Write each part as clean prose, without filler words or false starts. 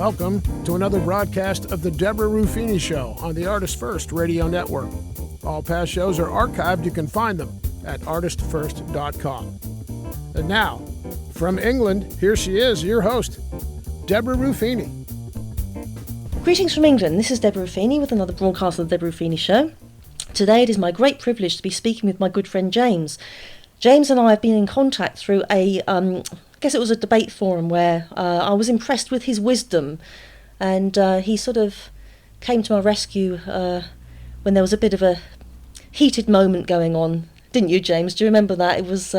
Welcome to another broadcast of the Debra Rufini Show on the ArtistFirst radio network. All past shows are archived. You can find them at ArtistFirst.com. And now, from England, here she is, your host, Debra Rufini. Greetings from England. This is Debra Rufini with another broadcast of the Debra Rufini Show. Today it is my great privilege to be speaking with my good friend James. James and I have been in contact through I guess it was a debate forum where I was impressed with his wisdom, and he sort of came to my rescue when there was a bit of a heated moment going on. Didn't you, James? Do you remember that? It was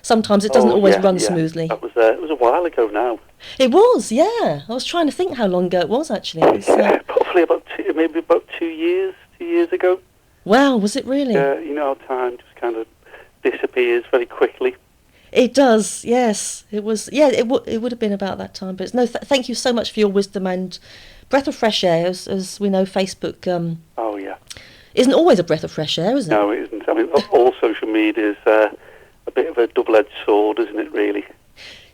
sometimes it doesn't always run smoothly. That was it was a while ago now. It was, yeah. I was trying to think how long ago it was actually. It was, probably about 2 years ago. Wow, was it really? Yeah, you know how time just kind of disappears very quickly. It does, yes. It was, yeah. It would have been about that time. But no, thank you so much for your wisdom and breath of fresh air. As we know, Facebook. Isn't always a breath of fresh air, is it? No, it isn't. I mean, all social media is a bit of a double-edged sword, isn't it? Really.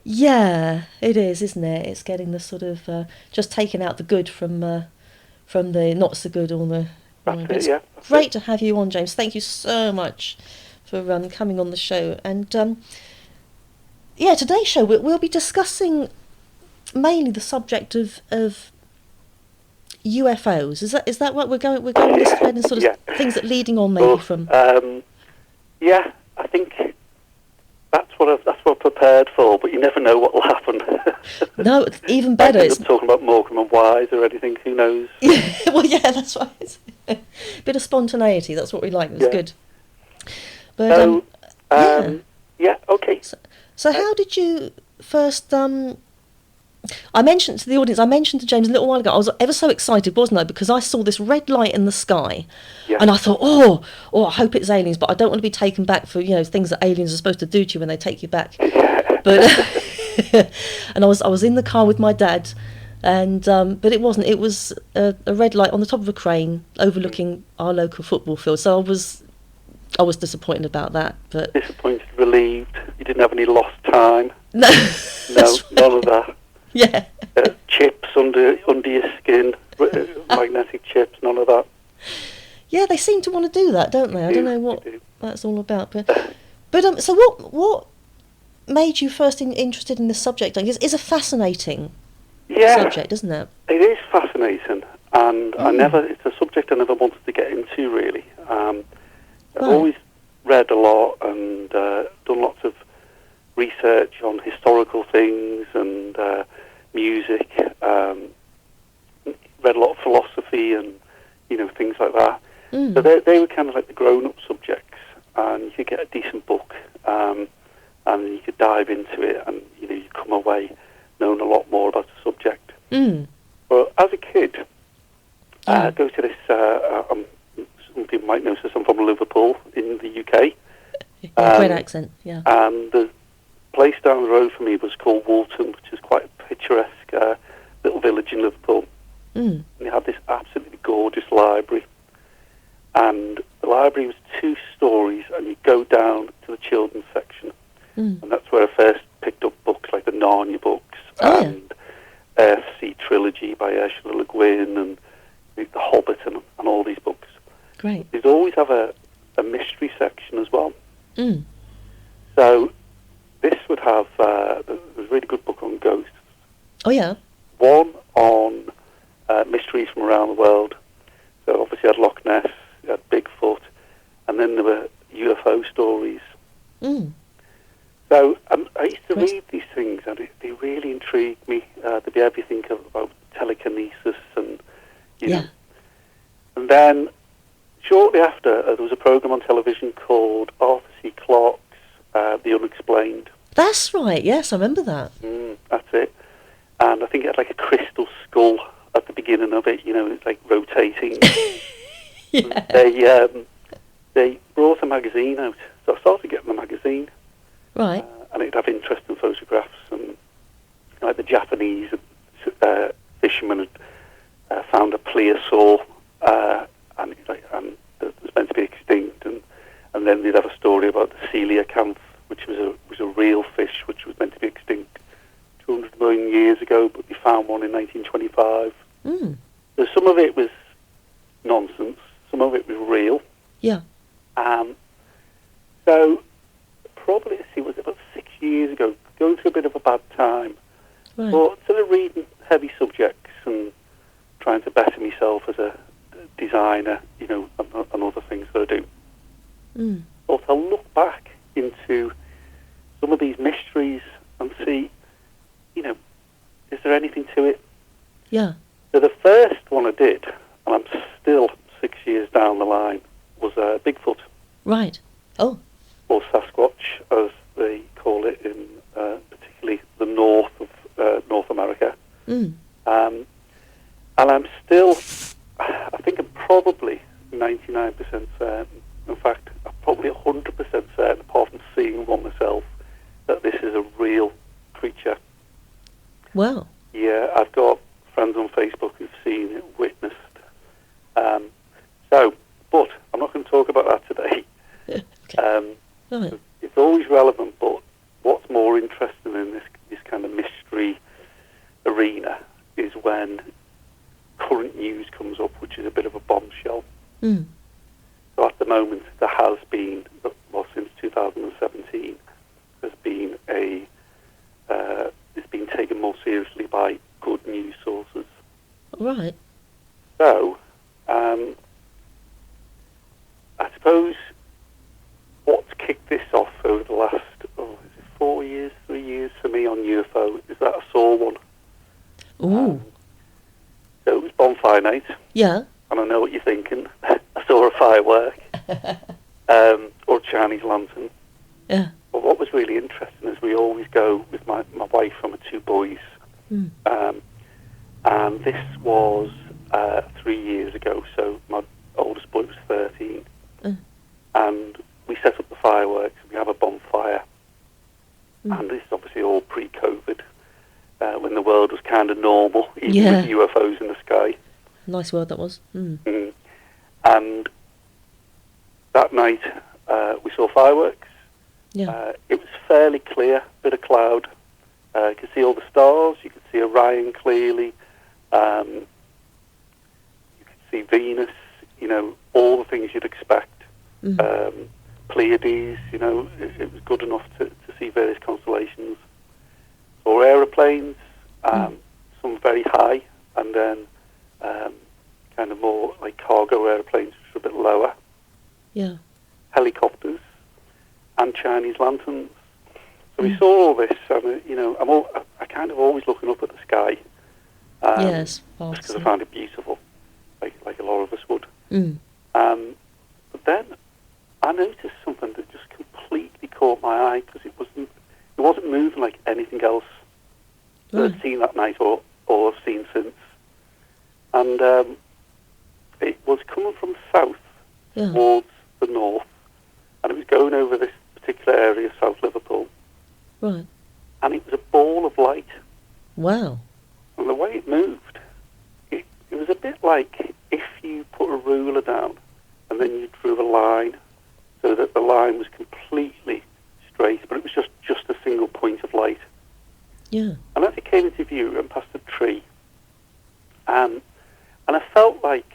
Yeah, it is, isn't it? It's getting the sort of just taking out the good from the not so good. That's it. Great to have you on, James. Thank you so much for coming on the show. And today's show we'll be discussing mainly the subject of UFOs. Is that what we're going this thread and sort of things that leading on maybe from? I think that's what I've prepared for, but you never know what will happen. No, even better. It's talking about Morecambe and Wise or anything. Who knows? Well, yeah, that's right. Bit of spontaneity. That's what we like. It was good. But okay. So how did you first? I mentioned to James a little while ago, I was ever so excited, wasn't I? Because I saw this red light in the sky, and I thought, oh, I hope it's aliens, but I don't want to be taken back for things that aliens are supposed to do to you when they take you back. But and I was in the car with my dad, and but it wasn't. It was a red light on the top of a crane overlooking our local football field. So I was disappointed about that. But disappointed, relieved. You didn't have any lost time. No, none of that. Yeah. Chips under your skin, magnetic chips, none of that. Yeah, they seem to want to do that, don't they? I don't know what that's all about. But so what made you first interested in this subject? It's a fascinating subject, isn't it? It is fascinating, and it's a subject I never wanted to get into, really. I've always read a lot and done lots of research on historical things and music, read a lot of philosophy and things like that. So they were kind of like the grown-up subjects, and you could get a decent book and you could dive into it, and you come away knowing a lot more about the subject. But as a kid, I go to this. Some people might know this. I'm from Liverpool in the UK. Great accent, yeah. And the place down the road from me was called Walton, which is quite a picturesque little village in Liverpool. And they had this absolutely gorgeous library. And the library was 2 stories, and you go down to the children's section. And that's where I first picked up books like the Narnia books and Earthsea Trilogy by Ursula Le Guin and The Hobbit and all these books. Great. They'd always have a mystery section as well. So this would have there's a really good book on ghosts. Oh yeah. One on mysteries from around the world. So obviously you had Loch Ness, you had Bigfoot, and then there were UFO stories. So I used to read these things, and they really intrigued me. There'd be everything about telekinesis and know. And then shortly after, there was a program on television called Arthur C. Clarke's The Unexplained. That's right, yes, I remember that. That's it. And I think it had like a crystal skull at the beginning of it, it's like rotating. They brought a magazine out, so I started getting the magazine. Right. And it'd have interesting photographs, and like the Japanese fishermen had found a plesiosaur, and it was meant to be extinct, and then they'd have a story about the coelacanth, which was a real fish which was meant to be extinct 200 million years ago, but they found one in 1925. Mm. So some of it was nonsense, some of it was real. Yeah. So probably, let's see, was it about 6 years ago, going through a bit of a bad time. Right. But sort of reading heavy subjects and trying to better myself as a designer, you know, and other things that I do. Mm. But I'll look back into some of these mysteries and see, you know, is there anything to it? Yeah. So the first one I did, and I'm still 6 years down the line, was Bigfoot. Right. Oh. Or Sasquatch, as they call it in particularly the north of North America. Mm. And I'm still, I think I'm probably 99% certain, in fact, I'm probably 100% certain, apart from seeing one myself, that this is a real creature. Wow. Yeah, I've got friends on Facebook who've seen it, witnessed. But I'm not going to talk about that today. Okay. Right. It's always relevant, but what's more interesting in this kind of mystery arena is when current news comes up, which is a bit of a bombshell. Mm. So at the moment, there has been, well, since 2017, there's been it's been taken more seriously by good news sources. Right. So, I suppose what's kicked this off over the last, is it 4 years, 3 years for me on UFO, is that I saw one. Ooh. So it was bonfire night, Yeah. and I know what you're thinking. I saw a firework, or a Chinese lantern. Yeah. But what was really interesting is we always go with my wife and my two boys, Mm. and this was 3 years ago, so my oldest boy was 13, and we set up the fireworks, we have a bonfire, and this is obviously all pre-COVID, when the world was kind of normal, even with UFOs in the sky. Nice word that was. Mm. Mm. And that night, we saw fireworks. Yeah. It was fairly clear, bit of cloud. You could see all the stars, you could see Orion clearly, you could see Venus, you know, all the things you'd expect. Pleiades, you know, it was good enough to see various constellations. Or aeroplanes, some very high, and then kind of more like cargo aeroplanes, which are a bit lower. Yeah. Helicopters, and Chinese lanterns. So we saw all this, and you know, I kind of always looking up at the sky. Yes. Just because I found it beautiful, like a lot of us would. Mm. But then I noticed something that just completely caught my eye, because it wasn't moving like anything else that I'd seen that night or I've seen since. And it was coming from the south towards the north, and it was going over this particular area, South Liverpool. Right. And it was a ball of light. Wow. And the way it moved, it was a bit like if you put a ruler down and then you drew a line so that the line was completely straight, but it was just a single point of light. Yeah. And as it came into view and past a tree, and I felt like,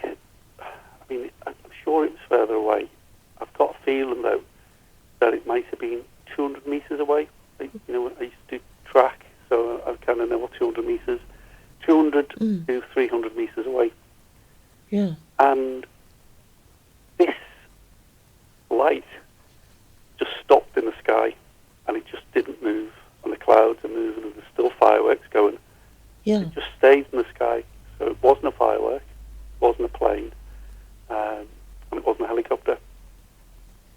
I mean, I'm sure it was further away. I've got a feeling, though, that it might have been 200 metres away. You know, I used to do track, so I kind of know what 200 metres, 200 to 300 metres away. Yeah. And this light just stopped in the sky, and it just didn't move, and the clouds are moving, and there's still fireworks going. Yeah. It just stayed in the sky, so it wasn't a firework, it wasn't a plane, and it wasn't a helicopter.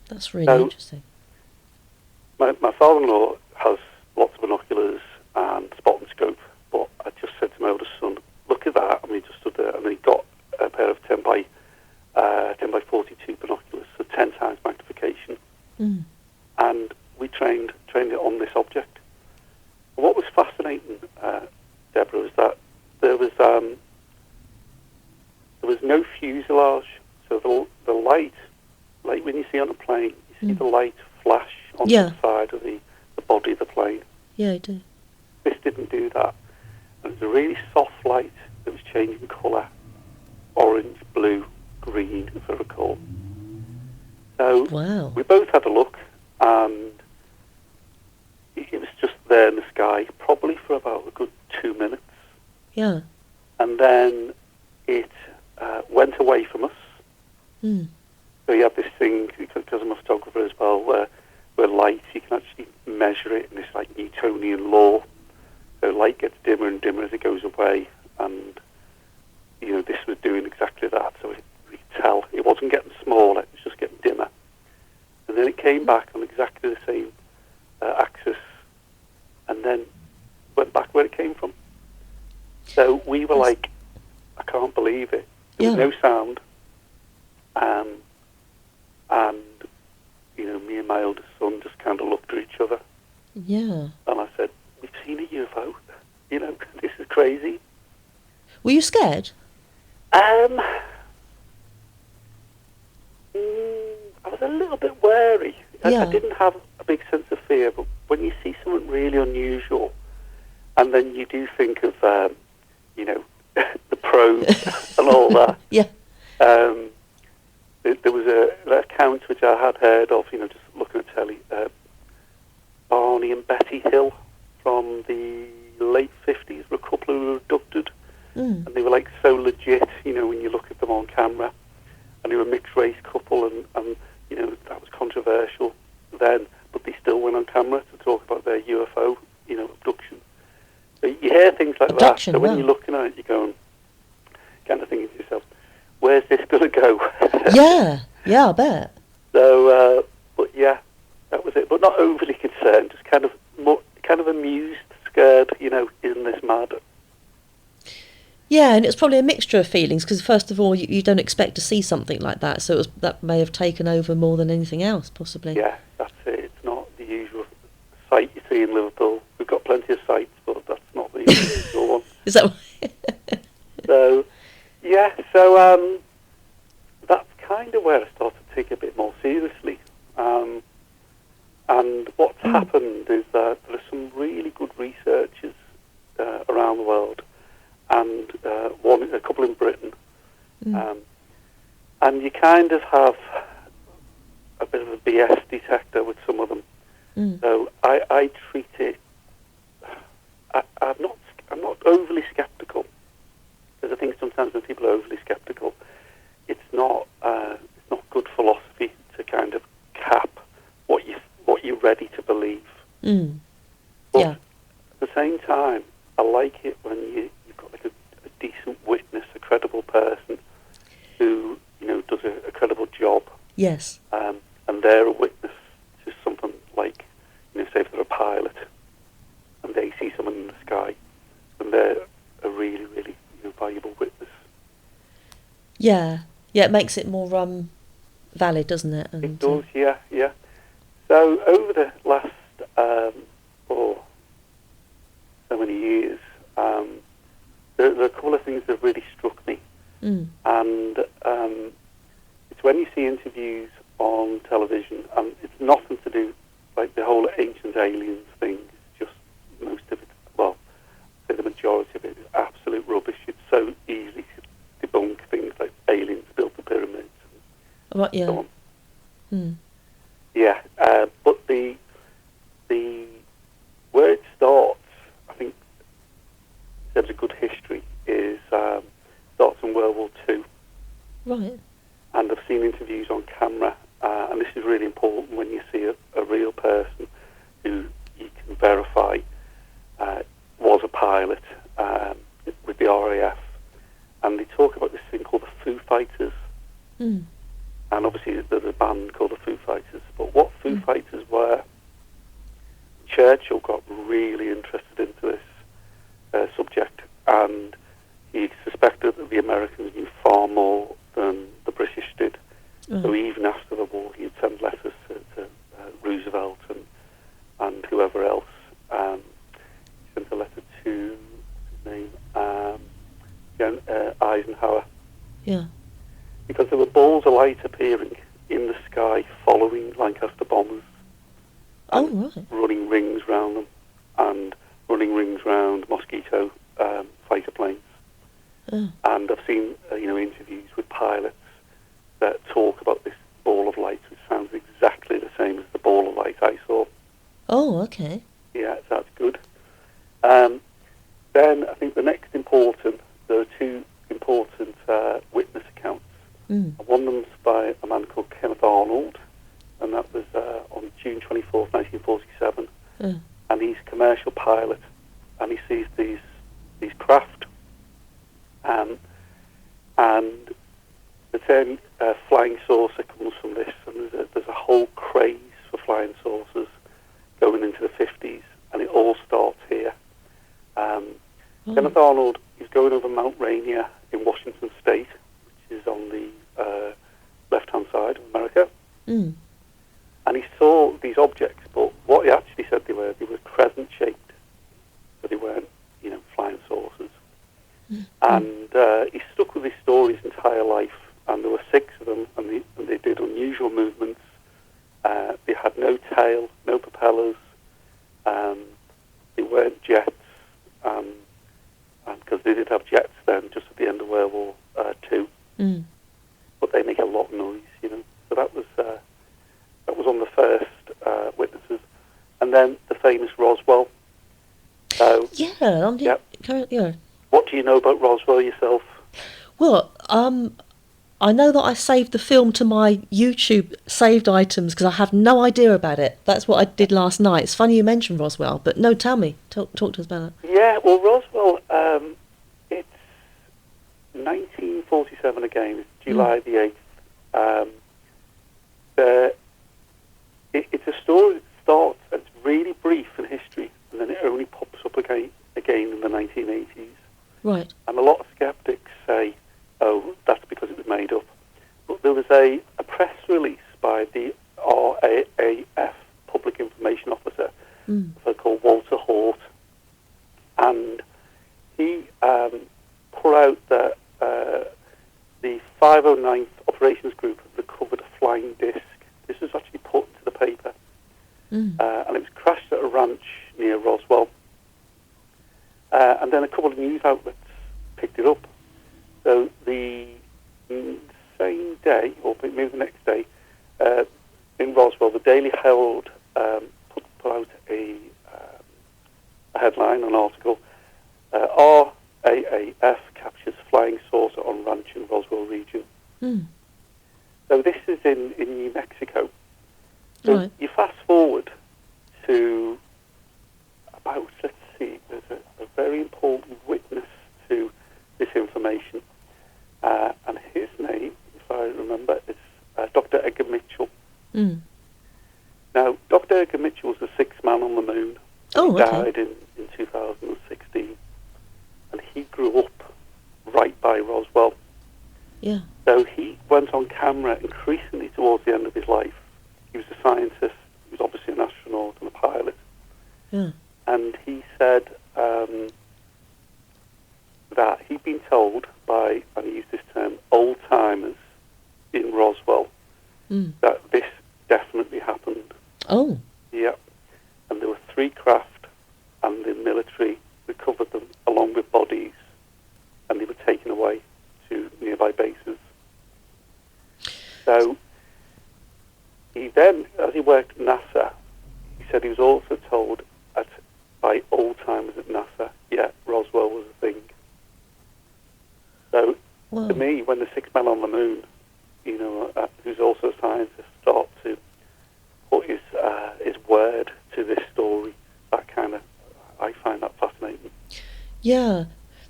That's really interesting. My father-in-law has lots of binoculars and spot and scope, but I just said to my oldest son, look at that, and he just stood there, and then he got a pair of 10 by 42 binoculars, so 10 times magnification, and we trained it on this object. And what was fascinating, Deborah, was that there was no fuselage, so the light, like when you see on a plane, you see the light flash on the side of the body of the plane. Yeah, I do. This didn't do that. And it was a really soft light that was changing colour, orange, blue, green, if I recall. So Wow. we both had a look, and it was just there in the sky, probably for about a good 2 minutes. Yeah. And then it went away from us. Mm. So you have this thing, because I'm a photographer as well, where light, you can actually measure it in this like Newtonian law. So light gets dimmer and dimmer as it goes away, and this was doing exactly that. So we could tell it wasn't getting smaller; it was just getting dimmer. And then it came back on exactly the same axis, and then went back where it came from. So we were like, I can't believe it. There was no sound, and me and my oldest son just kind of looked at each other. Yeah. And I said, "We've seen a UFO. This is crazy." Were you scared? I was a little bit wary. Yeah. I didn't have a big sense of fear, but when you see something really unusual, and then you do think of, the probe and all that. Yeah. There was an account which I had heard of, just looking at telly, Barney and Betty Hill from the late 50s were a couple who were abducted. And they were like so legit, when you look at them on camera. And they were a mixed race couple, and that was controversial then, but they still went on camera to talk about their UFO, abduction. So you hear things like Abduction, that. So when you're looking at it, you're going, kind of thinking to yourself, where's this going to go? Yeah, I bet. So, but yeah, that was it. But not overly concerned, just kind of amused, scared, isn't this mad? Yeah, and it's probably a mixture of feelings, because first of all, you don't expect to see something like that, so that may have taken over more than anything else, possibly. Yeah, that's it. It's not the usual sight you see in Liverpool. We've got plenty of sights, but that's not the usual one. Is that So, yeah, so that's kind of where I started to take it a bit more seriously. And what's happened is that there are some really good researchers around the world, and a couple in Britain. And you kind of have a bit of a BS detector with some of them. So I treat it. I'm not overly sceptical, because I think sometimes when people are overly sceptical, it's not good philosophy to kind of cap what you're ready to believe. But Yeah. at the same time, I like it when you've got like a decent witness, a credible person who does a credible job. Yes. And they're a witness to something like, say if they're a pilot and they see someone in the sky, and they're a really, really valuable witness. Yeah. Yeah, it makes it more valid, doesn't it? And, It does, yeah. So over the last so many years, there are a couple of things that really struck me. And it's when you see interviews on television, and it's nothing to do, like the whole ancient aliens thing, it's just most of it, well, I'd say the majority of it is absolute rubbish. It's so easy to debunk things like aliens built the pyramids and yeah. so on. Yeah, but the where it starts, I think, in terms of good history, is starts in World War II. Right. And I've seen interviews on camera, and this is really important when you see a real person who you can verify was a pilot with the RAF, and they talk about this thing called the Foo Fighters. And obviously there's a band called the Foo Fighters, but what Foo Fighters were, Churchill got really interested into this subject, and he suspected that the Americans knew far more than the British did. So even after the war, he'd send letters to Roosevelt and whoever else. He sent a letter to, what's his name, Eisenhower. Yeah. Because there were balls of light appearing in the sky following Lancaster bombers. Oh, right. Running rings round them, and running rings round Mosquito fighter planes. And I've seen interviews with pilots that talk about this ball of light, which sounds exactly the same as the ball of light I saw. Oh, okay. Yeah, that's good. Then I think the next there are two important witness accounts. And one of them's by a man called Kenneth Arnold, and that was on June 24th, 1947. And he's a commercial pilot, and he sees these craft. And the term flying saucer comes from this, and there's a whole craze for flying saucers going into the 50s, and it all starts here. Kenneth Arnold is going over Mount Rainier in Washington State, which is on the left-hand side of America. And he saw these objects, but what he actually said they were crescent-shaped, so they weren't, flying saucers. And he stuck with his story his entire life, and there were 6 of them, and they did unusual movements. They had no tail, no propellers. They weren't jets, because they did have jets then, just at the end of World War II. But they make a lot of noise, So that was on the first witnesses, and then the famous Roswell. So yeah. What do you know about Roswell yourself? Well, I know that I saved the film to my YouTube saved items because I have no idea about it. That's what I did last night. It's funny you mentioned Roswell, but no, tell me. Talk to us about it. Yeah, well, Roswell, it's 1947 again. It's July the 8th. It's a story that starts, it's really brief in history, and then it only pops up again in the 1980s. Right. And a lot of skeptics say, oh, that's because it was made up. But there was a press release by the RAAF Public Information Officer, called Walter Hort, and he put out that the 509th Operations Group had recovered a flying disc. This was actually put into the paper, and it was crashed at a ranch near Roswell. And then a couple of news outlets picked it up. So the same day, or maybe the next day, in Roswell, the Daily Herald put out a headline, an article, RAAF captures flying saucer on ranch in Roswell region. So this is in New Mexico. So you fast forward to about, let's see, there's a very important witness to this information. And his name, if I remember, is Dr. Edgar Mitchell. Now, Dr. Edgar Mitchell was the 6th man on the moon. He died in 2016. And he grew up right by Roswell. Yeah. So he went on camera increasingly towards the end of his life. He was a scientist. He was obviously an astronaut and a pilot. Yeah. And he said that he'd been told by, and he used this term, old-timers in Roswell, that this definitely happened. Oh. Yeah. And there were 3 craft, and the military recovered them along with bodies, and they were taken away to nearby bases. So he then, as he worked at NASA, he said he was also told by old-timers at NASA, Roswell was a thing. So to me, when the 6th man on the moon, who's also a scientist, start to put his word to this story, I find that fascinating. Yeah,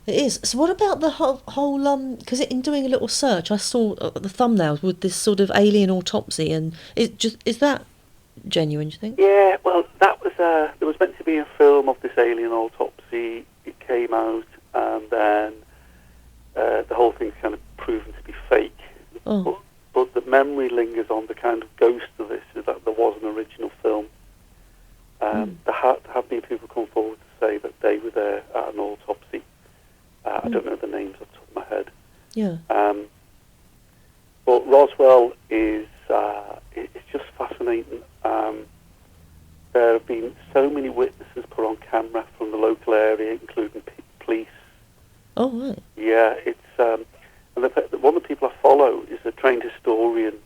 it is. So what about the whole because in doing a little search, I saw the thumbnails with this sort of alien autopsy, and is that genuine, do you think? Yeah, well, that was there was meant to be a film of this alien autopsy. It came out, and then the whole thing's kind of proven to be fake. But the memory lingers on. The kind of ghost of this is that there was an original film. There have been people come forward to say that they were there at an autopsy. I don't know the names off the top of my head. Yeah. But Roswell is it's just fascinating. There have been so many witnesses put on camera from the local area, including police Oh, right. Yeah, it's and one of the people I follow is a trained historian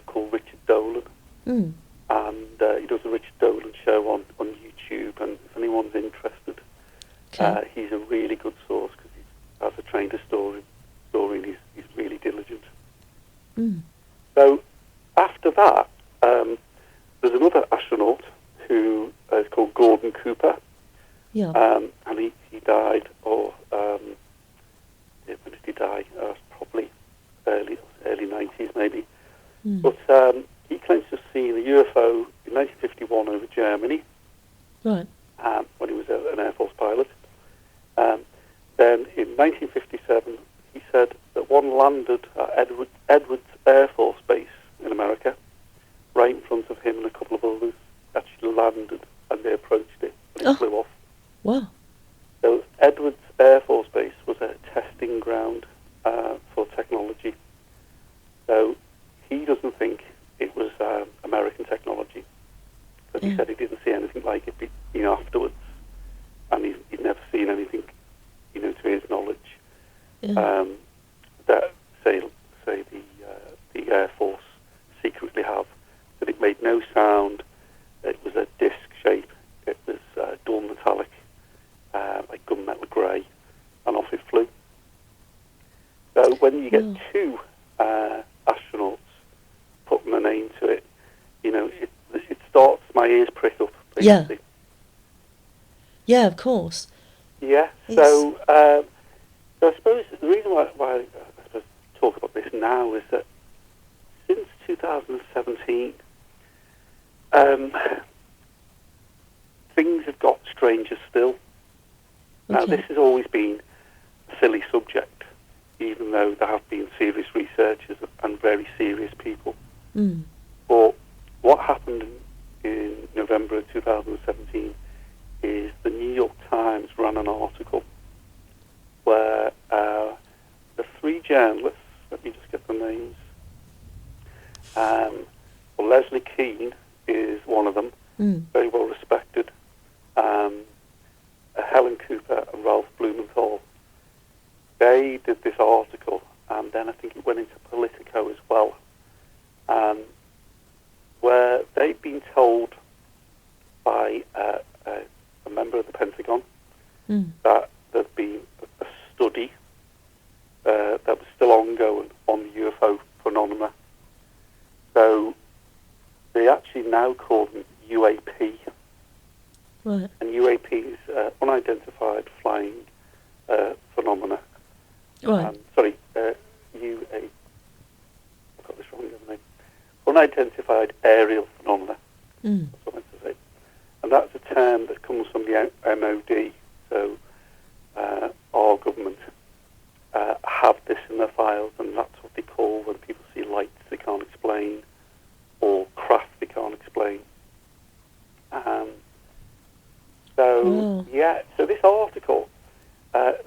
called Richard Dolan, Mm. and he does the Richard Dolan show on YouTube. And if anyone's interested, Okay. he's a really good source because as a trained historian, he's really diligent. Mm. So after that, there's another astronaut who is called Gordon Cooper, Yeah. and he died, when did he die? Probably early 90s maybe. Mm. But he claims to have seen a UFO in 1951 over Germany, Right. when he was an Air Force pilot. Then in 1957, he said that one landed at Edwards Air Force Base in America, right in front of him, and a couple of others actually landed, and they approached it, and it flew off. Wow. So Edwards Air Force Base was a testing ground for technology. So he doesn't think it was American technology, but he said he didn't see anything like it, afterwards, and he'd never seen anything, to his knowledge, that say the Air Force secretly have. That it made no sound. It was a disc shape. It was dull metallic, like gunmetal grey, and off it flew. So when you get two astronauts putting a name to it, it starts, my ears prick up, basically. Yeah, of course. Yeah, so I suppose the reason why I suppose talk about this now is that since 2017, things have got stranger still. Now, this has always been a silly subject, even though there have been serious researchers and very serious people. Mm. But what happened in November of 2017 is the New York Times ran an article where the three journalists, let me just get the names, Leslie Keane is one of them, very well respected, Helen Cooper and Ralph Blumenthal. They did this article, and then I think it went into Politico as well, where they'd been told by a member of the Pentagon that there'd been a study that was still ongoing on the UFO phenomena. So they actually now call them UAP. Right. And UAP is unidentified flying phenomena. Right. Sorry, UA. I got this wrong, haven't I? Unidentified aerial phenomena. That's what I meant to say. And that's a term that comes from the MOD. So our government have this in their files, and that's what they call when people see lights they can't explain or craft they can't explain. So this article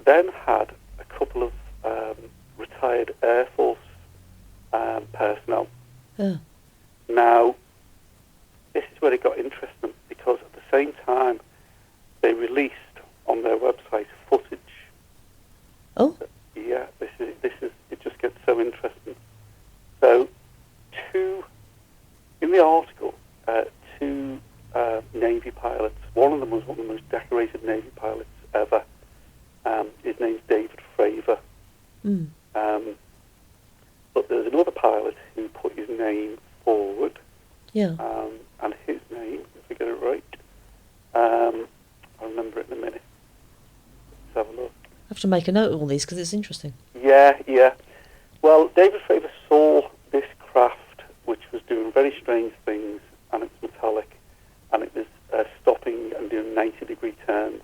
then had a couple of retired Air Force personnel. Yeah. Now, this is where it got interesting, because at the same time they released on their website footage. Oh. Yeah, this is it just gets so interesting. So, in the article, two Navy pilots. One of them was one of the most decorated Navy pilots ever. His name's David Fravor. But there's another pilot who put his name forward. Yeah. And his name, if I get it right, I'll remember it in a minute. Let's have a look. I have to make a note of all these because it's interesting. Yeah. Well, David Fravor saw this craft, which was doing very strange things, and it was metallic, and it was stopping and doing 90-degree turns.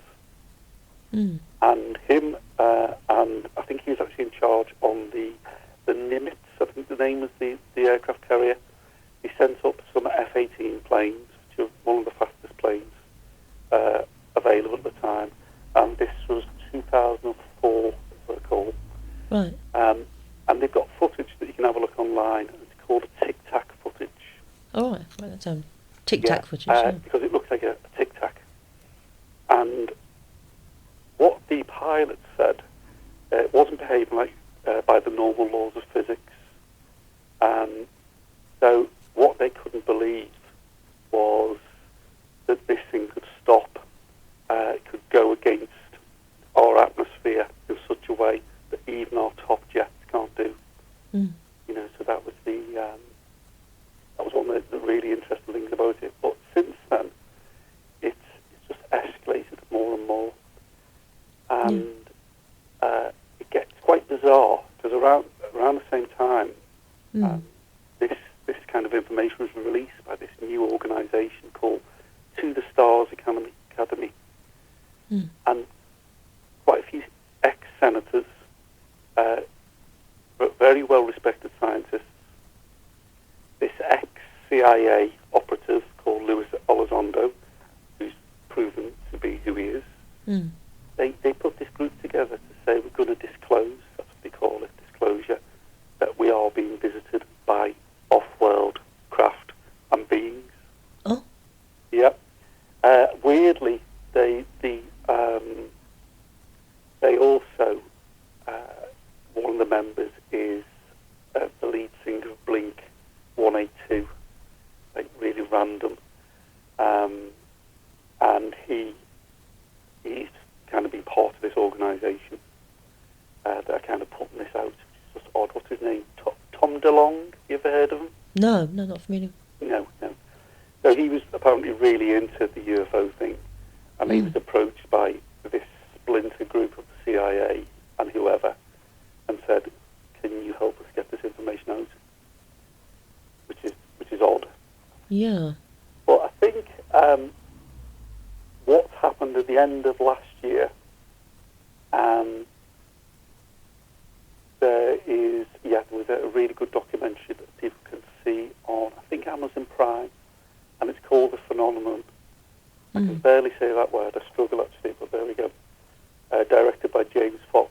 And him, and I think he was actually in charge on the Nimitz, I think the name was the aircraft carrier. He sent up some F-18 planes, which are one of the fastest planes available at the time, and this was 2004, if I recall. Right. And they've got footage that you can have a look online. It's called tic-tac footage. All right. Write that down. Tic-tac footage. Yeah. Because it looks like a tic-tac. And what the pilot said It wasn't behaving like by the normal laws of physics. So what they couldn't believe was that this thing could stop, it could go against our atmosphere in such a way that even our top jets can't do. Mm. So that was one of the really interesting things about it. But since then, it's just escalated more and more, and it gets quite bizarre because around the same time, this kind of information was released by this new organisation called To the Stars Academy, and quite a few ex-senators, very well-respected scientists. This ex-CIA operative called Luis Elizondo, who's proven to be who he is, they put this group together to say we're going to disclose, that's what they call it, disclosure, that we are being visited by off-world craft and beings. Oh. Yep. Weirdly, they also, one of the members is the lead singer of Blink 182, like really random, and he's kind of been part of this organisation that are kind of putting this out. It's just odd. What's his name? Tom DeLonge? You ever heard of him? No, not familiar. No. So he was apparently really into the UFO thing, and he was approached by this splinter group of the CIA and whoever, and said, "Can you help us get this information out?" Which is odd. Yeah. But I think what's happened at the end of last year, there was a really good documentary that people can see on, I think, Amazon Prime, and it's called The Phenomenon. I can barely say that word. I struggle actually, but there we go. Directed by James Fox,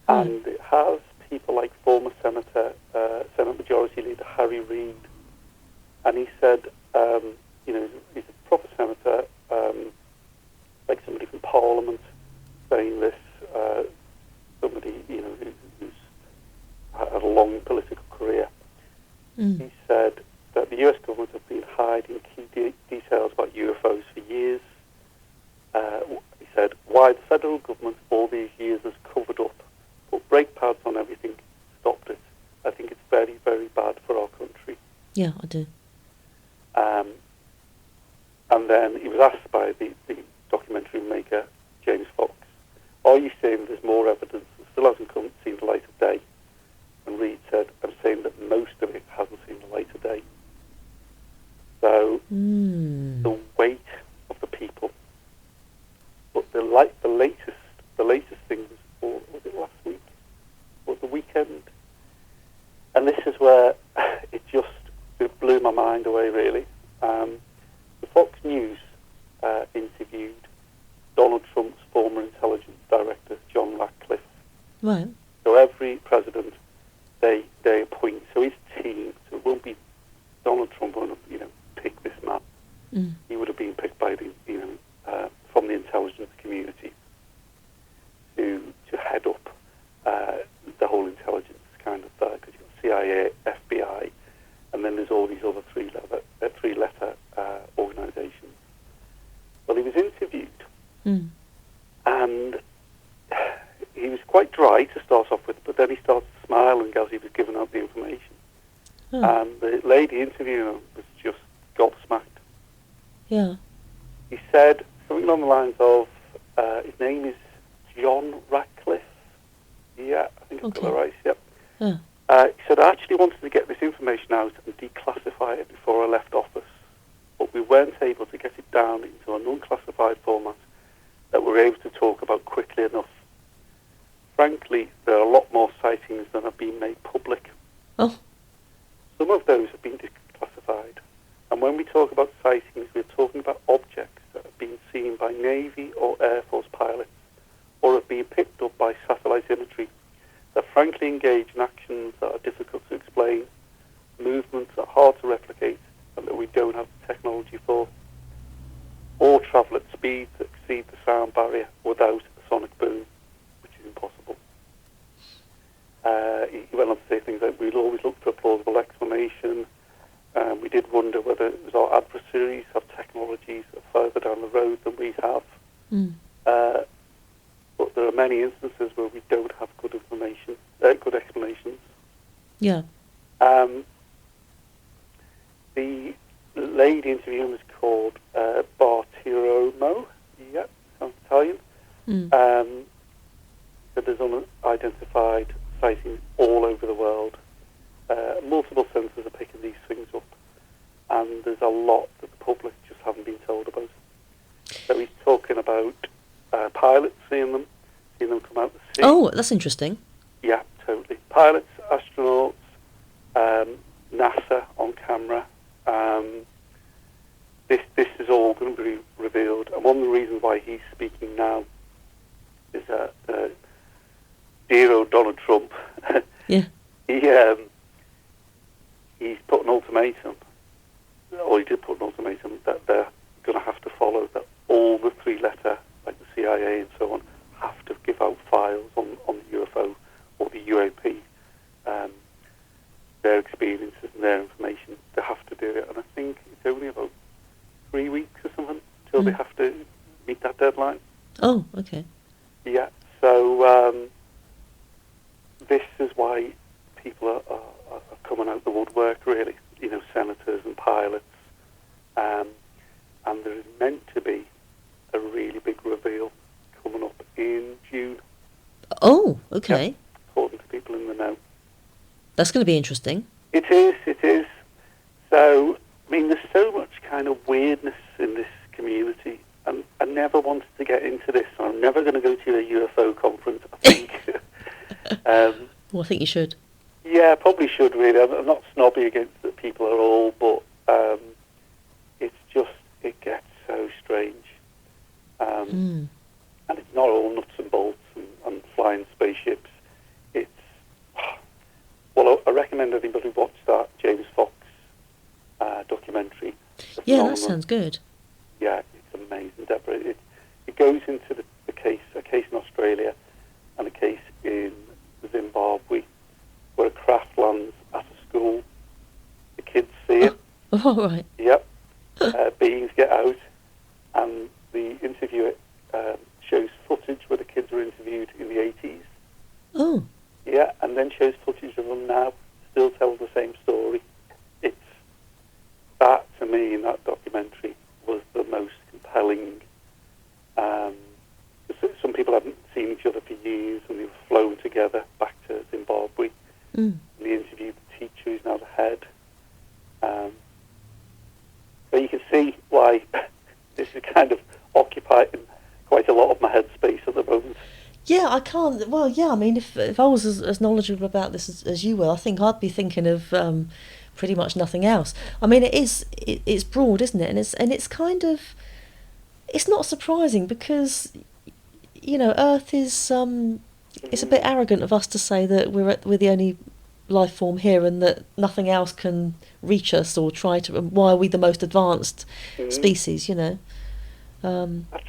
and it has people like former Senate Majority Leader Harry Reid, and he said, he's a proper senator, like somebody from Parliament, saying this, somebody who's had a long political career. He said that the US government have been hiding key details about UFOs for years. He said, why the federal government all these years has covered up, put brake pads on everything, stopped it. I think it's very, very bad for our country. Yeah, I do. And then he was asked by the documentary maker, James Fox, are you saying there's more evidence that still hasn't seen the light of day? And Reid said, I'm saying that most of it hasn't seen the light of day. So the weight of the people. But the latest thing was it last week? Or the weekend? And this is where it blew my mind away, really. The Fox News interviewed Donald Trump's former intelligence director, John Ratcliffe. Right. So every president they appoint, so his team, so it won't be Donald Trump won't pick this man. He would have been picked by the from the intelligence community to head up the whole intelligence kind of because you've got CIA, FBI, and then there's all these other three-letter organisations. Well, he was interviewed, and he was quite dry to start off with, but then he started smiling as he was giving out the information. And the lady interviewing him was just gobsmacked. Yeah. He said something along the lines of, his name is John Ratcliffe. Yeah, I think I've got that right, yep. Yeah. He said, I actually wanted to get this information out and declassify it before I left office, but we weren't able to get it down into an unclassified format that we're able to talk about quickly enough. Frankly, there are a lot more sightings than have been made public. Oh. Some of those have been declassified. And when we talk about sightings, we're talking about objects that have been seen by Navy or Air Force pilots or have been picked up by satellite imagery that frankly engage in actions that are difficult to explain, movements that are hard to replicate and that we don't have the technology for, or travel at speeds that exceed the sound barrier without a sonic boom, which is impossible. he went on to say things like, we'd always look for a plausible explanation. We did wonder whether it was our adversaries have technologies further down the road than we have. But there are many instances where we don't have good information, good explanations. Yeah. The lady interviewing was called Bartiromo. Yep, sounds Italian. But there's unidentified sightings all over the world. Multiple sensors are picking these things up, and there's a lot that the public just haven't been told about. So he's talking about pilots seeing them come out the sea. Oh, that's interesting. Yeah, totally. Pilots, astronauts, NASA on camera. This is all going to be revealed, and one of the reasons why he's speaking now is dear old Donald Trump. Yeah. He's put an ultimatum, or he did put an ultimatum, that they're going to have to follow that all the three-letter, like the CIA and so on, have to give out files on the UFO or the UAP, their experiences and their information. They have to do it, and I think it's only about 3 weeks or something until they have to meet that deadline. Oh, okay. Yeah, so this is why people are coming out the woodwork, really, senators and pilots, and there is meant to be a really big reveal coming up in June. Oh, okay. Yeah, according to people in the know. That's going to be interesting. It is. So, I mean, there's so much kind of weirdness in this community, and I never wanted to get into this, so I'm never going to go to a UFO conference, I think. Well, I think you should. Yeah, I probably should, really. I'm not snobby against the people at all, but it's just, it gets so strange. And it's not all nuts and bolts and flying spaceships. It's, well, I recommend anybody watch that James Fox documentary. Yeah, that sounds good. Yeah, it's amazing, Deborah. It goes into a case in Australia and a case in Zimbabwe, where a craft lands at a school. The kids see it. Oh, right. Yep. Beings get out, and the interviewer shows footage where the kids were interviewed in the 80s. Oh. Yeah, and then shows footage of them now, still tells the same story. It's that, to me, in that documentary, was the most compelling. Some people haven't seen each other for years, and they've flown together back to Zimbabwe. And they interviewed the teacher, who's now the head. So you can see why this is kind of occupying quite a lot of my headspace at the moment. Yeah, I can't. Well, yeah, I mean, if I was as knowledgeable about this as you were, I think I'd be thinking of pretty much nothing else. I mean, it's broad, isn't it? And it's kind of, it's not surprising because, Earth is it's a bit arrogant of us to say that we're the only life form here and that nothing else can reach us or try to. Why are we the most advanced species? That's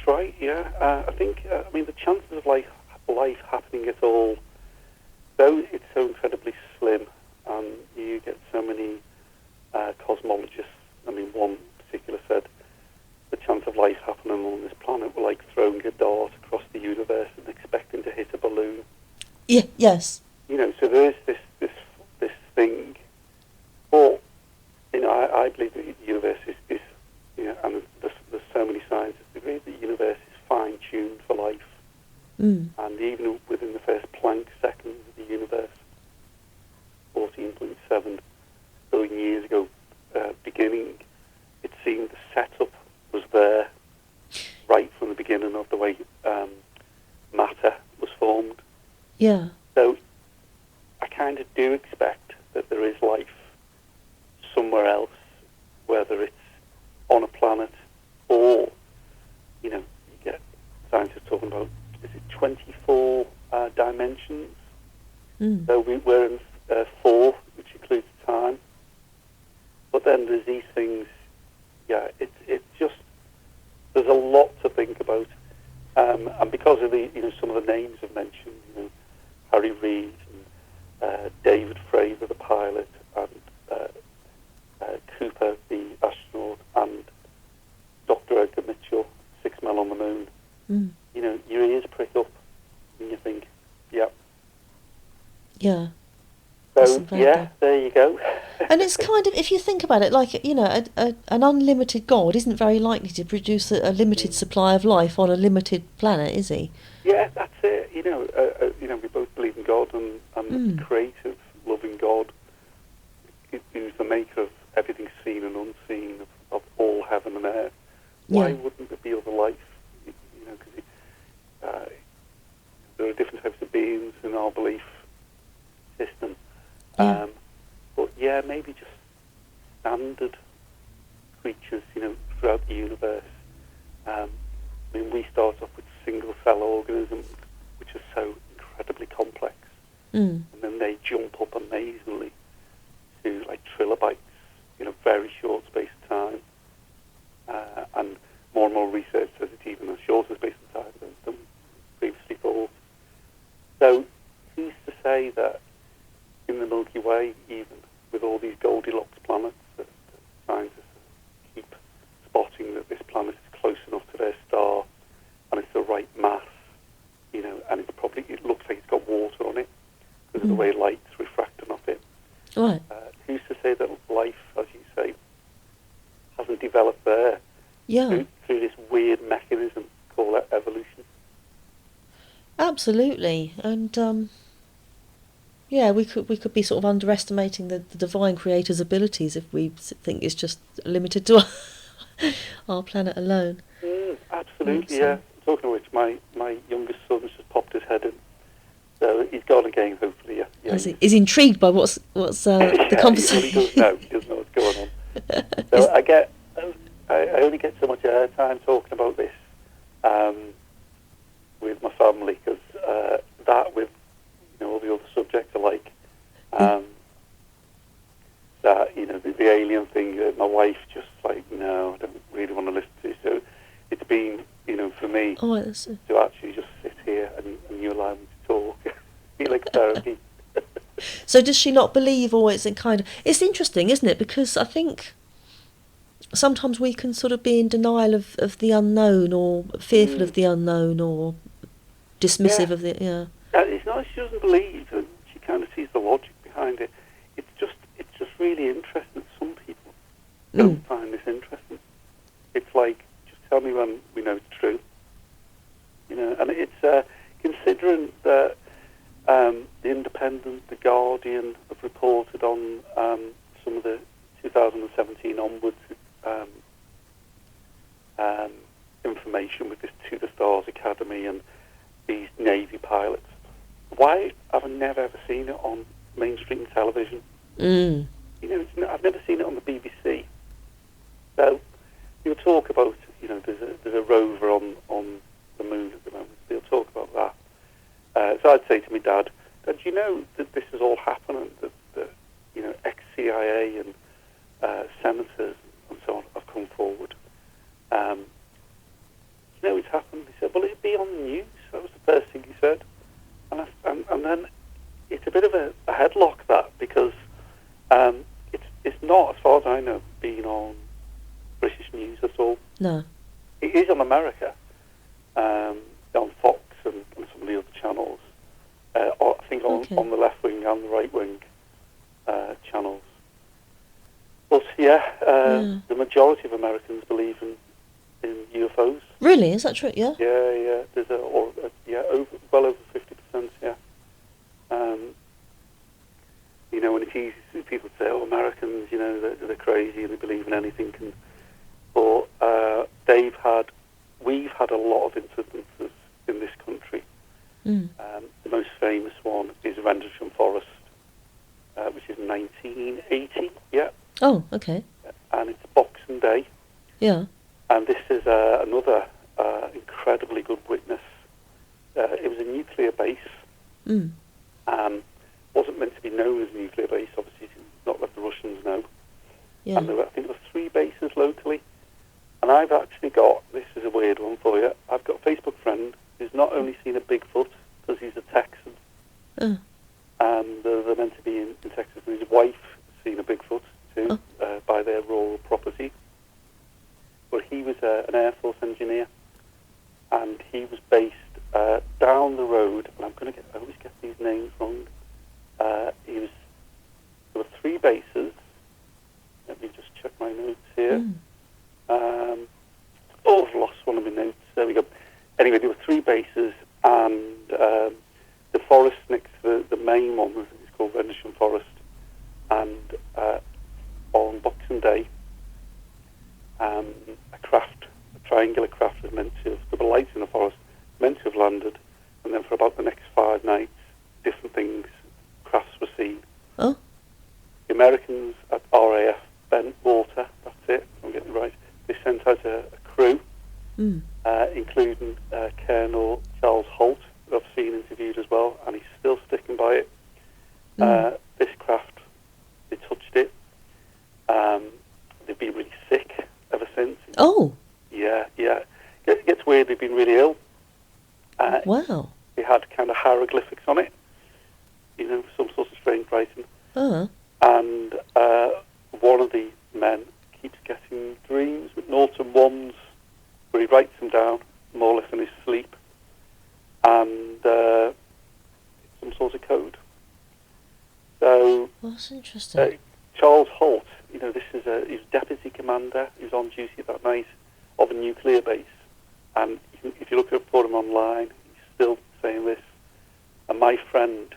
right. Yeah, I think. I mean, the chances of life happening at all, though it's so incredibly slim, and you get so many cosmologists. I mean, one particular said the chance of life happening on this planet were like throwing a dart across the universe and expecting to hit a balloon. Yeah. Yes. So there is this thing, but I believe that the universe is and there's so many scientists agree that the universe is fine-tuned for life. And even within the first Planck seconds of the universe, 14.7 billion years ago, beginning, it seemed the setup was there right from the beginning of the way matter was formed. Yeah. So I kind of do expect that there is life somewhere else, whether it's on a planet or, you get scientists talking about, is it 24 dimensions? So we're in 4, which includes time. But then there's these things, it's just, there's a lot to think about. And because of the, some of the names I've mentioned, Harry Reid and David Fravor, the pilot, and Cooper, the astronaut, and Dr. Edgar Mitchell, 6 Men on the Moon, you know, your ears prick up and you think, yeah. Yeah. So, yeah, there you go. And it's kind of, if you think about it, like, you know, an unlimited God isn't very likely to produce a limited supply of life on a limited planet, is he? Yeah, that's it. You know, we both believe in God and creative, loving God, who's the maker of everything seen and unseen, of all heaven and earth. Why wouldn't there be other life? You know, because there are different types of beings in our belief system. Yeah. But yeah, maybe just standard creatures, you know, throughout the universe. I mean, we start off with single-cell organisms, which are so incredibly complex, and then they jump up amazingly to like trilobites in a very short space of time, and more research says it's even a shorter space of time than previously thought. So, who's to say that in the Milky Way, even with all these Goldilocks planets, that scientists keep spotting that this planet is close enough to their star and it's the right mass, you know, and it looks like it's got water on it because of the way light's refracting off it. Right. Who's to say that life, as you say, hasn't developed there through this weird mechanism called evolution? Absolutely, and yeah, we could be sort of underestimating the divine creator's abilities if we think it's just limited to our planet alone. Absolutely, yeah. Talking of which, my youngest son's just popped his head in, so he's gone again. Hopefully, yeah. He's intrigued by what's the conversation. He doesn't know what's going on. So I only get so much airtime talking about this with my family, because that with, you know, all the other subjects alike, that, you know, the alien thing, my wife just like, no, I don't really want to listen to. So it's been, you know, for me to actually just sit here and you allow me to talk. Feel like therapy. So does she not believe, or is it kind of... It's interesting, isn't it? Because I think sometimes we can sort of be in denial of the unknown, or fearful of the unknown, or dismissive of the... Yeah. It's not that she doesn't believe, and she kind of sees the logic behind it. It's just really interesting. Some people don't find this interesting. It's like, just tell me when we know it's true. You know, and it's considering that the Independent, the Guardian have reported on some of the 2017 onwards information with this To the Stars Academy and these Navy pilots. Why have I never ever seen it on mainstream television? You know, I've never seen it on the BBC. So you'll talk about, you know, there's a rover on the moon at the moment. They'll talk about that. So I'd say to my dad, do you know that this is all happening? That you know, ex-CIA and senators and so on have come forward. You know, it's happened. He said, well, it'd be on the news. That was the first thing he said. And then it's a bit of a headlock, that, because it's not, as far as I know, being on British news at all. No. It is on America, on Fox and some of the other channels. I think on the left wing and the right wing channels. But the majority of Americans believe in UFOs. Really? Is that true? Yeah. Yeah. There's well over 50%. Yeah. You know, and it's easy. People say, "Oh, Americans, you know, they're crazy and they believe in anything." But we've had a lot of incidences in this country. The most famous one is Rendlesham Forest, which is 1980. Yeah. Oh, okay. And it's Boxing Day. Yeah. And this is another incredibly good witness. It was a nuclear base. Wasn't meant to be known as a nuclear base, obviously, not let the Russians know. Yeah. And I think there were 3 bases locally. And I've actually got, this is a weird one for you, I've got a Facebook friend who's not only seen a Bigfoot, because he's a Texan, and they're meant to be in Texas, and his wife seen a Bigfoot too by their rural property. But he was an Air Force engineer, and he was based down the road. And I always get these names wrong. There were 3 bases. Let me just check my notes here. I've lost one of my notes. There we go. Anyway, there were 3 bases, and the forest next to the main one is called Rendlesham Forest. And on Boxing Day, a triangular craft was meant to have, there were lights in the forest, meant to have landed, and then for about the next 5 nights, different things, crafts were seen. Oh. The Americans at RAF Bent Water, that's it, I'm getting it right, they sent out a crew, including Colonel Charles Holt, who I've seen interviewed as well, and he's still sticking by it. This craft, they touched it. They've been really sick ever since. Oh. Yeah. It gets weird, they've been really ill. Wow. They had kind of hieroglyphics on it, some sort of strange writing. And one of the men keeps getting dreams with noughts and ones where he writes them down, more or less in his sleep, and some sort of code. So that's interesting. Charles Holt, this is he was deputy commander. He was on duty that night of a nuclear base, and if you look for him online, he's still saying this. And my friend,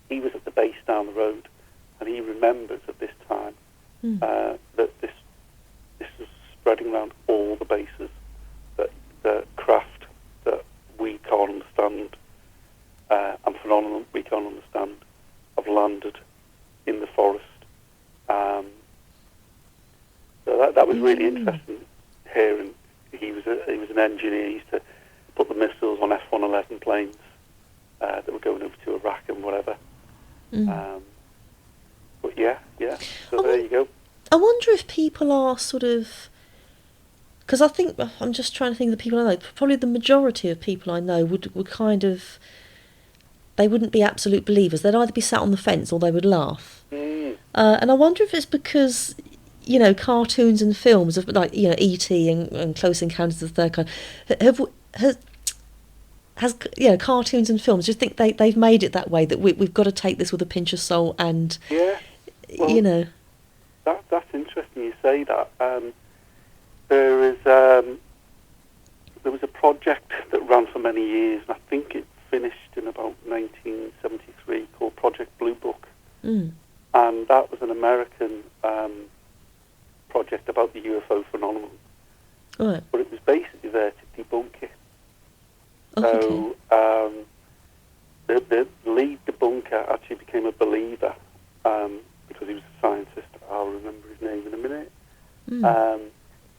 he was at the base down the road, and he remembers at this time that this is spreading around all the bases, that the craft that we can't understand and phenomenon we can't understand have landed in the forest. So that was really interesting hearing. He was an engineer. He used to put the missiles on F-111 planes that were going over to Iraq and whatever. But yeah. So there you go. I wonder if people are sort of, because I'm just trying to think of the people I know. Probably the majority of people I know would kind of, they wouldn't be absolute believers. They'd either be sat on the fence or they would laugh. And I wonder if it's because, cartoons and films of like E.T. and Close Encounters of the Third Kind has cartoons and films. Do you think they've made it that way, that we've got to take this with a pinch of salt and That's interesting you say that. There was a project that ran for many years, and I think it finished in about 1973, called Project Blue Book. And that was an American project about the UFO phenomenon. Right. But it was basically there to debunk it. Okay. So the lead debunker actually became a believer because he was a scientist. I'll remember his name in a minute.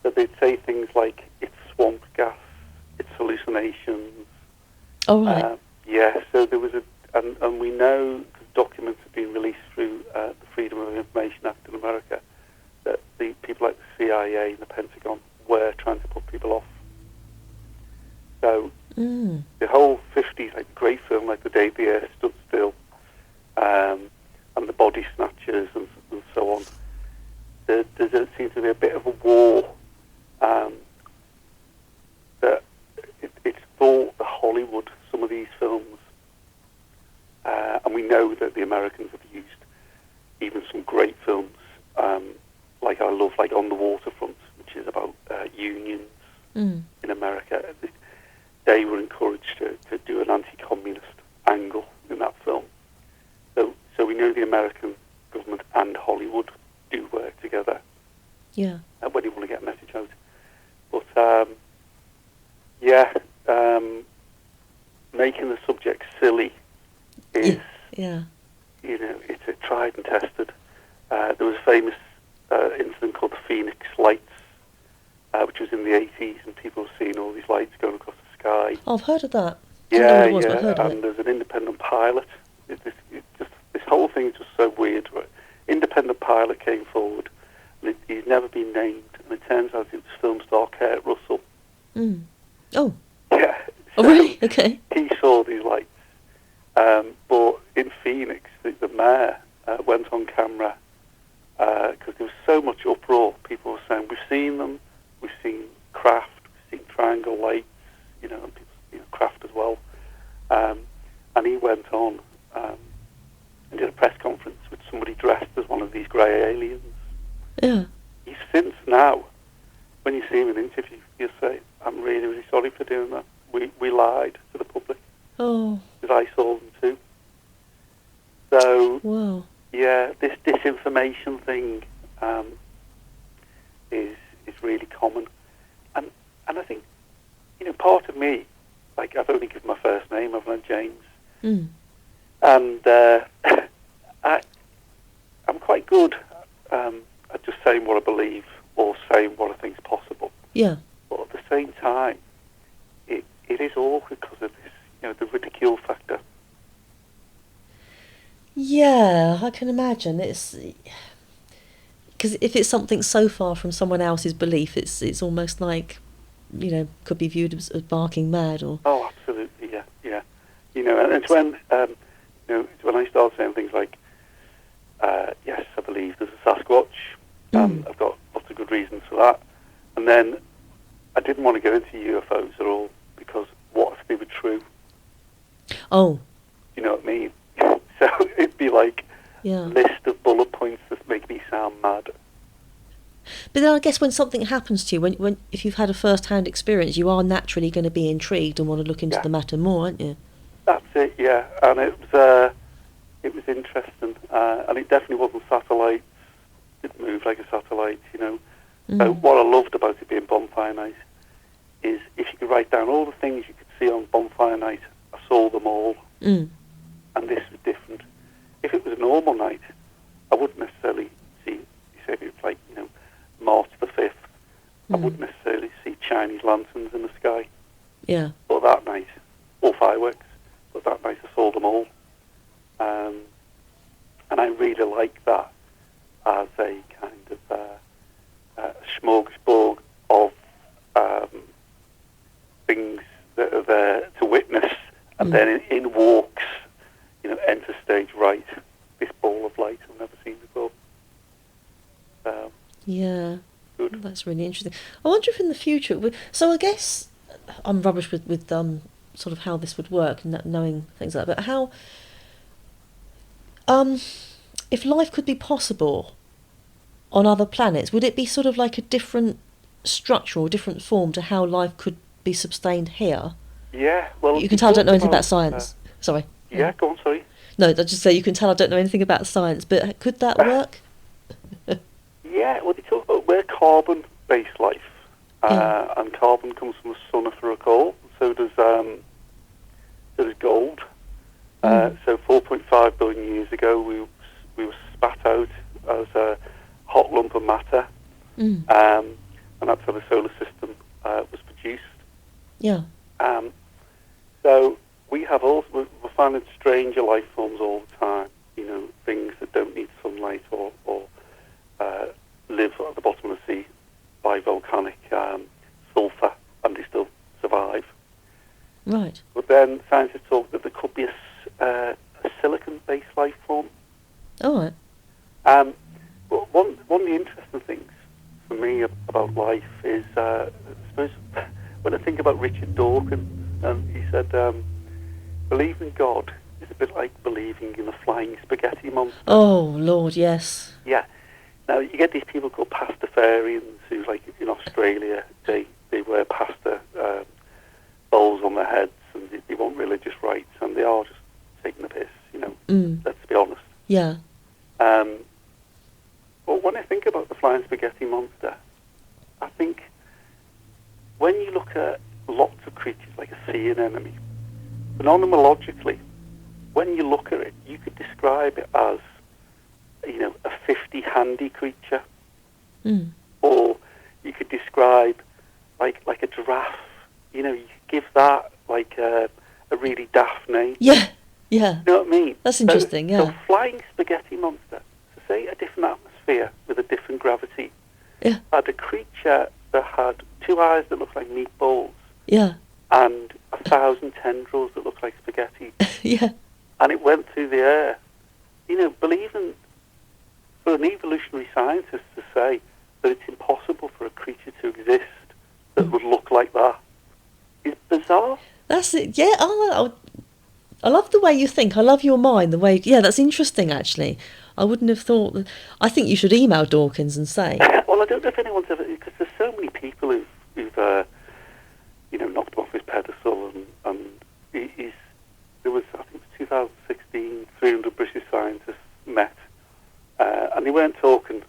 But they'd say things like, it's swamp gas, it's hallucinations. Oh, right. So there was and we know, because documents have been released through the Freedom of Information Act in America, that the people like the CIA and the Pentagon were trying to put people off. So the whole 50s, like great film like The Day the Earth Stood Still, and The Body Snatchers and so on, there seems to be a bit of a war that it's thought that Hollywood, some of these films, and we know that the Americans have used even some great films, like I love, like On the Waterfront, which is about unions in America. They were encouraged to do an anti-communist angle in that film. So we know the American government and Hollywood do work together. Yeah. When you want to get a message out. But making the subject silly is, it's a tried and tested. There was a famous incident called the Phoenix Lights, which was in the 80s, and people have seen all these lights going across the sky. Oh, I've heard of that. And there's an independent pilot. This whole thing is just so weird. Right? Independent pilot came forward, and he's never been named, and it turns out it was film star Kurt Russell. Oh. Yeah. Oh, really? Okay. He saw these lights, but in Phoenix, the mayor went on camera because there was so much uproar. People were saying, we've seen them, we've seen craft, we've seen triangle lights, and people, craft as well. And he went on and did a press conference with somebody dressed as one of these grey aliens. Yeah. He's since now, when you see him in an interview, he'll say, I'm really, really sorry for doing that. We lied to the public. Oh. Because I saw them too. So, wow. Yeah, this disinformation thing is really common. And I think, part of me, like, I've only given my first name, I've known James. Mm. And I'm quite good at just saying what I believe or saying what I think is possible. Yeah. But at the same time, it is awkward because of this, the ridicule factor. Yeah, I can imagine. It's because if it's something so far from someone else's belief, it's almost like, could be viewed as barking mad or. Oh, absolutely, yeah. And it's when when I start saying things like, yes, I believe there's a Sasquatch. I've got lots of good reasons for that. And then I didn't want to get into UFOs at all because what if they were true? Oh. You know what I mean? So it'd be like a list of bullet points that make me sound mad. But then I guess when something happens to you, when if you've had a first-hand experience, you are naturally going to be intrigued and want to look into the matter more, aren't you? That's it, yeah. And it was interesting, and it definitely wasn't satellites. It moved like a satellite, So what I loved about it being bonfire night is if you could write down all the things you could see on bonfire night, I saw them all. Mm. And this was different. If it was a normal night, I wouldn't necessarily see, say if it was like, March the 5th, I wouldn't necessarily see Chinese lanterns in the sky. Yeah. But that night, or fireworks, but that night I saw them all. And I really like that as a kind of smorgasbord of things that are there to witness. And then in walks, enter stage right, this ball of light I've never seen before. Yeah, good. That's really interesting. I wonder if in the future, so I guess I'm rubbish with sort of how this would work, knowing things like that. But how, if life could be possible on other planets, would it be sort of like a different structure or different form to how life could be sustained here? Yeah, well, you can tell I don't know anything about science. Sorry. Yeah, go on. Sorry. No, I'll just say you can tell I don't know anything about science, but could that work? Yeah, well, they talk about we're carbon-based life, and carbon comes from the sun, if I recall. So does gold. So 4.5 billion years ago, we were spat out as a hot lump of matter, and that's how the solar system was produced. Yeah. So we have we're finding stranger life forms all the time. Things that don't need sunlight or live at the bottom of the sea by volcanic sulfur, and they still survive. Right. But then scientists talk that there could be a silicon-based life form. All right. But one of the interesting things for me about life is, I suppose, when I think about Richard Dawkins, he said, believing in God is a bit like believing in a flying spaghetti monster. Oh, Lord, yes. Yeah. Now, you get these people called pastafarians who, like in Australia, they wear pasta bowls on their heads and they want religious rights, and they are just taking the piss, let's be honest. Yeah. But when I think about the flying spaghetti monster, I think when you look at lots of creatures like a sea anemone, phenomenologically, when you look at it, you could describe it as, a 50-handy creature. Or you could describe like a giraffe. You could give that like a really daft name. Yeah. You know what I mean? That's interesting, So flying spaghetti monster, so say a different atmosphere with a different gravity, had a creature that had 2 eyes that looked like meatballs. Yeah. And 1,000 tendrils that looked like spaghetti. Yeah. And it went through the air. Believing scientists to say that it's impossible for a creature to exist that would look like that. It's bizarre. That's it. Yeah. Oh, I love the way you think. I love your mind. The way. Yeah, that's interesting. Actually, I wouldn't have thought that. I think you should email Dawkins and say. Well, I don't know if anyone's ever, because there's so many people who've knocked him off his pedestal, and there was, I think it was 2016, 300 British scientists met, and they weren't talking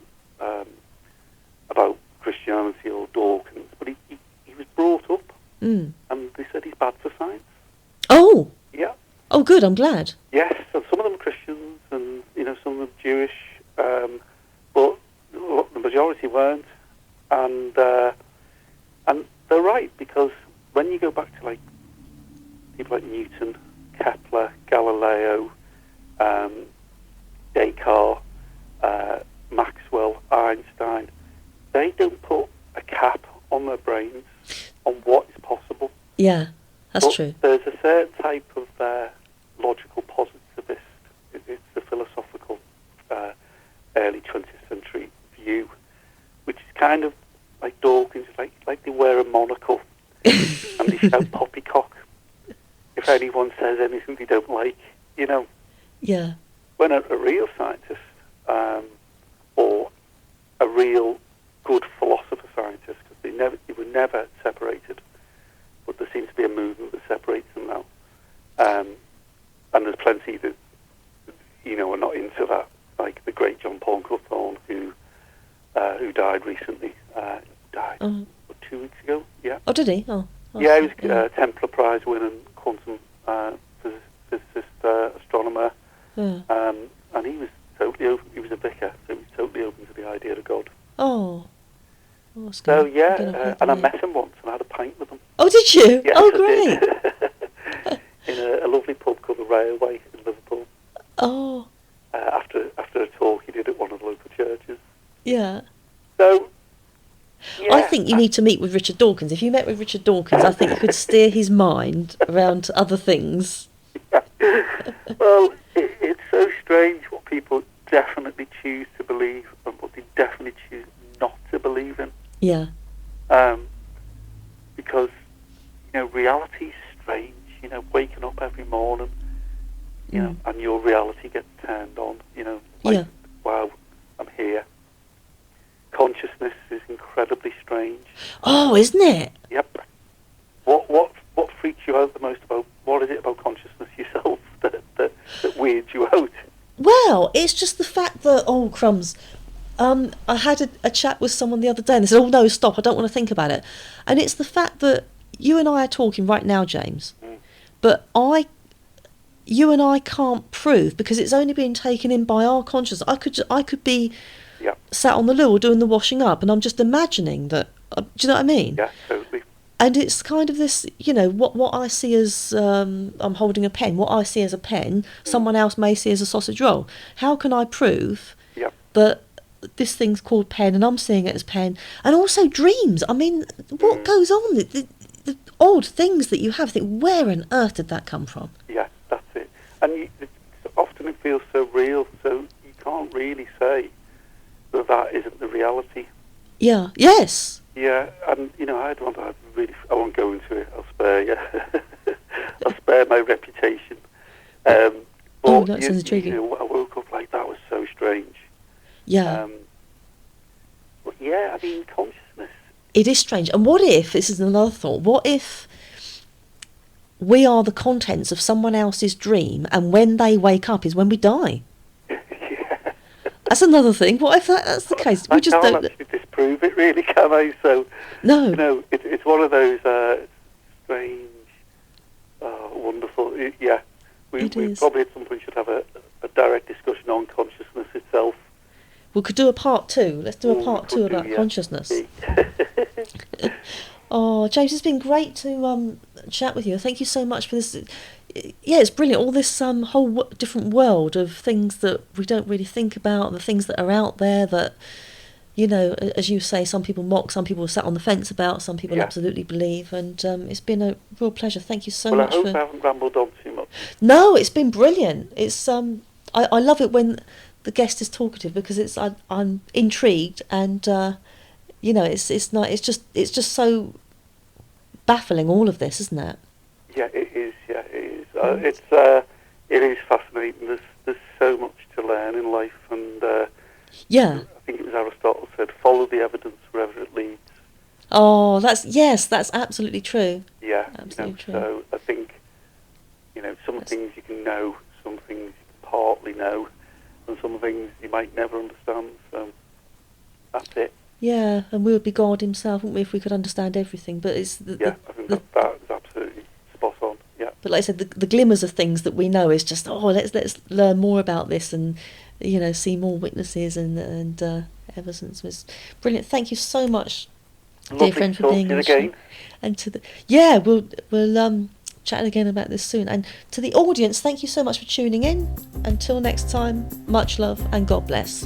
about Christianity or Dawkins, but he was brought up, and they said he's bad for science. Oh. Yeah. Oh, good. I'm glad. Yes, and some of them are Christians, and some of them Jewish, but the majority weren't, and they're right, because when you go back to like people like Newton, Kepler, Galileo, Descartes, Maxwell, Einstein, they don't put a cap on their brains on what is possible. Yeah, that's true. There's a certain type of logical positivist. It's the philosophical early 20th century view, which is kind of like Dawkins, like they wear a monocle and they shout poppycock if anyone says anything they don't like, Yeah. When a real scientist or a real good philosopher scientist, because they were never separated, but there seems to be a movement that separates them now, and there's plenty that are not into that, like the great John Paul Cawthorne, who died recently. Died 2 weeks ago. Yeah. Oh, did he? Oh. Yeah, he was Templar Prize winning quantum physicist, astronomer, and he was totally open. He was a vicar, so he was totally open to the idea of God. Oh. So yeah, and I met him once and I had a pint with him. Oh, did you? Yes, oh, great! In a lovely pub called the Railway in Liverpool. Oh. After a talk he did at one of the local churches. Yeah. So. Yeah. I think you need to meet with Richard Dawkins. If you met with Richard Dawkins, I think you could steer his mind around to other things. Yeah. Well, it's so strange what people definitely choose to believe and what they definitely choose not to believe in. Yeah. Because, reality is strange. Waking up every morning, and your reality gets turned on. Wow, I'm here. Consciousness is incredibly strange. Oh, isn't it? Yep. What freaks you out the most about? What is it about consciousness yourself that weirds you out? Well, it's just the fact that crumbs. I had a chat with someone the other day, and they said, "Oh no, stop! I don't want to think about it." And it's the fact that you and I are talking right now, James, but you and I can't prove, because it's only been taken in by our consciousness. I could be. Yep. Sat on the loo or doing the washing up, and I'm just imagining that. Do you know what I mean? Yeah, totally. And it's kind of this, what I see as I'm holding a pen. What I see as a pen, someone else may see as a sausage roll. How can I prove that this thing's called pen and I'm seeing it as pen? And also dreams. I mean, what goes on? The odd things that you have. Think, where on earth did that come from? Yeah, that's it. And often it feels so real, so you can't really say that isn't the reality. Yeah. Yes. Yeah, and I had one. I won't go into it. I'll spare you. I'll spare my reputation. But that sounds intriguing. I woke up like that was so strange. Yeah. But yeah, I mean, consciousness. It is strange. And what if, this is another thought, what if we are the contents of someone else's dream, and when they wake up is when we die? That's another thing. What if that's the case? I can't actually disprove it, really, can I? So, no. It's one of those strange, wonderful. Yeah, we probably at some point should have a direct discussion on consciousness itself. We could do a part 2. Let's do a part 2 about consciousness. Oh, James, it's been great to chat with you. Thank you so much for this. Yeah, it's brilliant. All this whole different world of things that we don't really think about, the things that are out there that, as you say, some people mock, some people sat on the fence about, some people absolutely believe. And it's been a real pleasure. Thank you so much. I hope I haven't rambled on too much. No, it's been brilliant. It's I love it when the guest is talkative, because I'm intrigued, and it's just so baffling, all of this, isn't it? Yeah, it is. Yeah, it is. It is fascinating. There's so much to learn in life, and I think it was Aristotle said, "Follow the evidence wherever it leads." Oh, that's absolutely true. Yeah, absolutely true. So I think some things you can know, some things you can partly know, and some things you might never understand. So that's it. Yeah, and we would be God Himself, wouldn't we, if we could understand everything? But it's I think that is absolutely spot on. Yeah. But like I said, the glimmers of things that we know is just let's learn more about this, and see more witnesses and evidence. It was brilliant. Thank you so much, Lovely dear friend, for being on the again. show. And we'll chat again about this soon. And to the audience, thank you so much for tuning in. Until next time, much love and God bless.